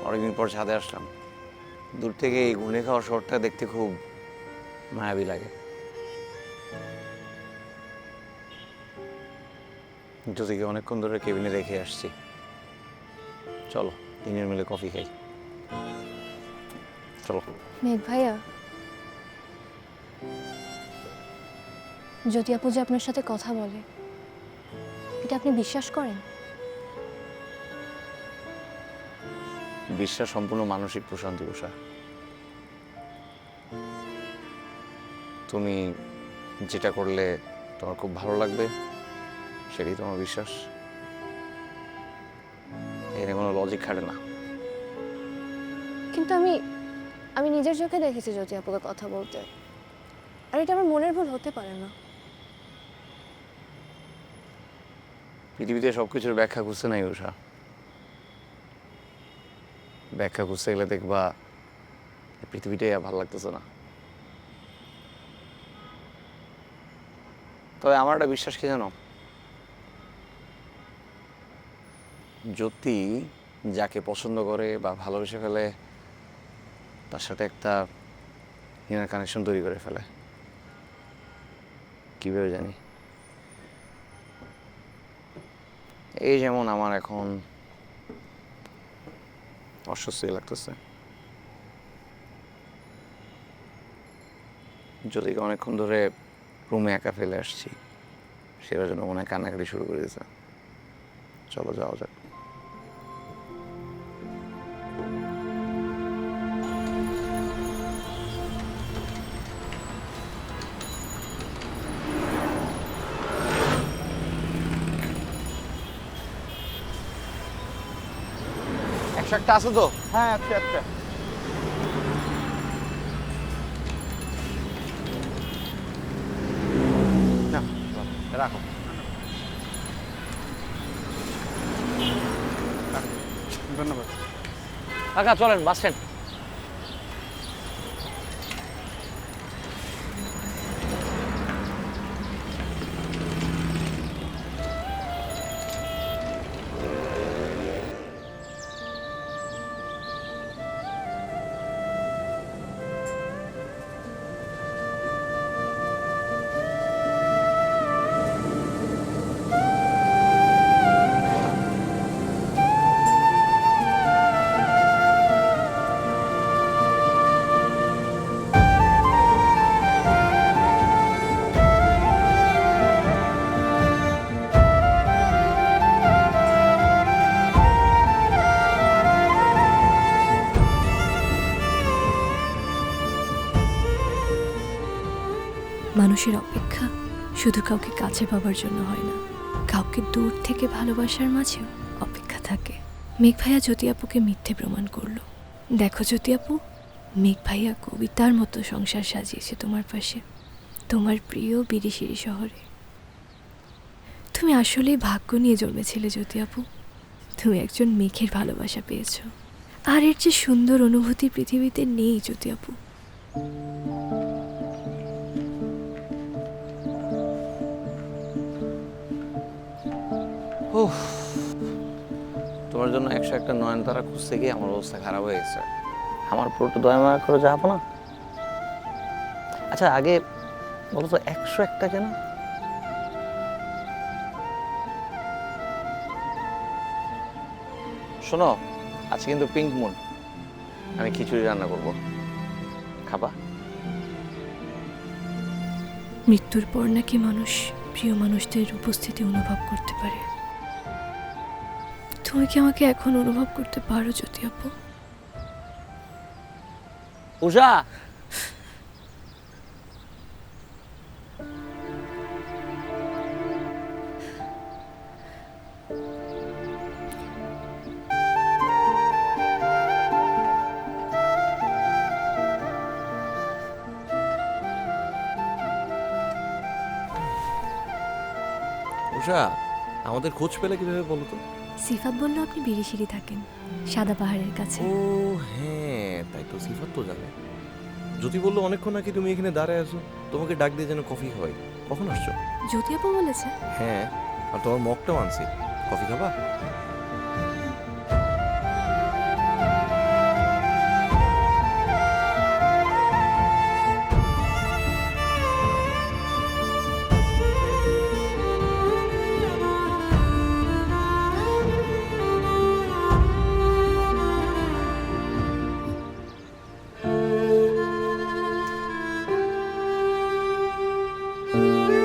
অনেকদিন পর ছাদে আসলাম। দূর থেকে এই ঘুনে খাওয়া শহরটা দেখতে খুব মায়াবী লাগে। জ্যোতিকে অনেকক্ষণ ধরে কেবিনে রেখে আসছি। চলো তিনজন মিলে কফি খাই। চলো। মেঘ ভাইয়া, জ্যোতি আপু যে আপনার সাথে কথা বলে, এটা আপনি বিশ্বাস করেন? বিশ্বাস সম্পূর্ণ মানসিক প্রশান্তি উষা। তুমি যেটা করলে তোমার খুব ভালো লাগবে সেটাই তোমার বিশ্বাস। এখানে কোনো লজিক খাটে না। কিন্তু আমি আমি নিজের চোখে দেখেছি জ্যোতি আপুকে কথা বলতে, আর এটা আমার মনের ভুল হতে পারে না। পৃথিবীতে সবকিছুর ব্যাখ্যা খুঁজতে নাই উষা। ব্যাখ্যা খুঁজতে গেলে দেখবা পৃথিবীটাই আর ভালো লাগতেছে না। তবে আমার একটা বিশ্বাস কি জানো, জ্যোতি যাকে পছন্দ করে বা ভালোবেসে ফেলে তার সাথে একটা ইনার কানেকশন তৈরি করে ফেলে। কিভাবে জানি? এই যেমন আমার এখন অস্বস্তি লাগতেছে। জ্যোতিকে অনেকক্ষণ ধরে রুমে একা ফেলে আসছি, সেটার জন্য মনে হয় কান্নাকাটি শুরু করে দিয়েছে। চলো যাওয়া যাক। একশো একটা আছে তো? হ্যাঁ আচ্ছা আচ্ছা। না রাখো। ধন্যবাদ। কাকা চলেন বাস স্ট্যান্ড। মানুষের অপেক্ষা শুধু কাউকে কাছে পাবার জন্য হয় না, কাউকে দূর থেকে ভালোবাসার মাঝেও অপেক্ষা থাকে। মেঘ ভাইয়া জ্যোতি আপুকে মিথ্যে প্রমাণ করলো। দেখো জ্যোতি আপু, মেঘ ভাইয়া কবিতার মতো সংসার সাজিয়েছে তোমার পাশে, তোমার প্রিয় বিরিশিরি শহরে। তুমি আসলেই ভাগ্য নিয়ে জন্মেছিলে জ্যোতি আপু। তুমি একজন মেঘের ভালোবাসা পেয়েছো, আর এর যে সুন্দর অনুভূতি পৃথিবীতে নেই জ্যোতি আপু। তোমার জন্য একশো একটা নয়নতারা খুঁজতে গিয়ে আমার অবস্থা খারাপ হয়ে গেছে। আমার পুরোটা দয়া মায়া করে যাবো না? আচ্ছা আগে বলো তো, একশো একটা কেন? শোনো, আজকে কিন্তু পিঙ্ক মুন, আমি খিচুড়ি রান্না করবো, খাবা? মৃত্যুর পর নাকি মানুষ প্রিয় মানুষদের উপস্থিতি অনুভব করতে পারে। তুমি কি আমাকে এখন অনুভব করতে পারো জ্যোতি আপু? উষা, উষা, আমাদের খোঁজ পেলে কিভাবে বলো তো? সিফাত বলল আপনি বিরিশিরি থাকেন, সাদা পাহাড়ের কাছে। ও হ্যাঁ, তাই তো, সিফাত তো জানে। জ্যোতি বললো অনেকক্ষণ নাকি তুমি এখানে দাঁড়ায় আছো, তোমাকে ডাক দিয়ে যেন কফি খাওয়াই। কখন আসছো? জ্যোতি আপু বলেছে। হ্যাঁ, আর তোমার মগটাও আনছি, কফি খাবা? না